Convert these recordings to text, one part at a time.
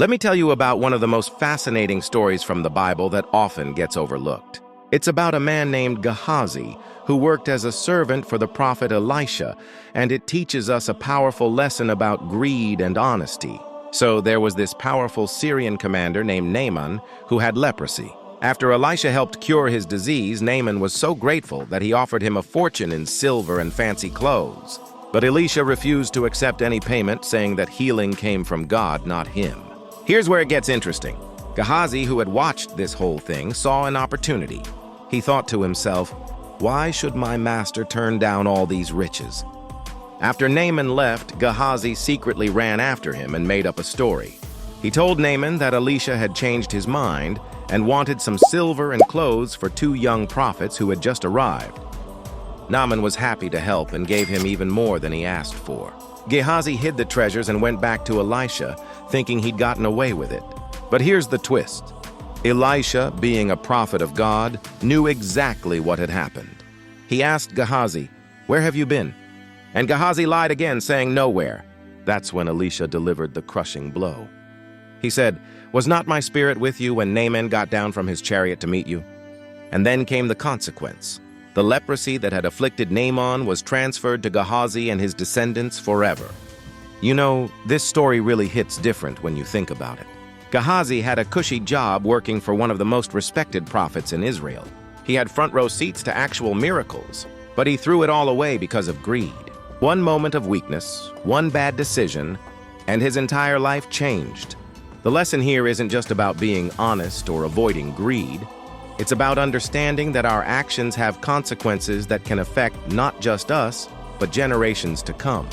Let me tell you about one of the most fascinating stories from the Bible that often gets overlooked. It's about a man named Gehazi who worked as a servant for the prophet Elisha, and it teaches us a powerful lesson about greed and honesty. So there was this powerful Syrian commander named Naaman who had leprosy. After Elisha helped cure his disease, Naaman was so grateful that he offered him a fortune in silver and fancy clothes. But Elisha refused to accept any payment, saying that healing came from God, not him. Here's where it gets interesting. Gehazi, who had watched this whole thing, saw an opportunity. He thought to himself, "Why should my master turn down all these riches?" After Naaman left, Gehazi secretly ran after him and made up a story. He told Naaman that Elisha had changed his mind and wanted some silver and clothes for two young prophets who had just arrived. Naaman was happy to help and gave him even more than he asked for. Gehazi hid the treasures and went back to Elisha, thinking he'd gotten away with it. But here's the twist. Elisha, being a prophet of God, knew exactly what had happened. He asked Gehazi, "Where have you been?" And Gehazi lied again, saying nowhere. That's when Elisha delivered the crushing blow. He said, "Was not my spirit with you when Naaman got down from his chariot to meet you?" And then came the consequence. The leprosy that had afflicted Naaman was transferred to Gehazi and his descendants forever. You know, this story really hits different when you think about it. Gehazi had a cushy job working for one of the most respected prophets in Israel. He had front row seats to actual miracles, but he threw it all away because of greed. One moment of weakness, one bad decision, and his entire life changed. The lesson here isn't just about being honest or avoiding greed. It's about understanding that our actions have consequences that can affect not just us, but generations to come.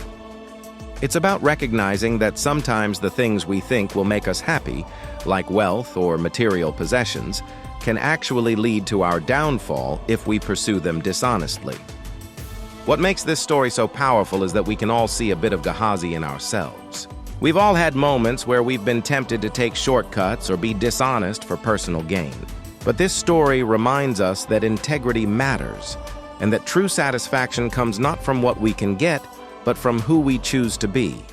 It's about recognizing that sometimes the things we think will make us happy, like wealth or material possessions, can actually lead to our downfall if we pursue them dishonestly. What makes this story so powerful is that we can all see a bit of Gehazi in ourselves. We've all had moments where we've been tempted to take shortcuts or be dishonest for personal gain. But this story reminds us that integrity matters, and that true satisfaction comes not from what we can get, but from who we choose to be.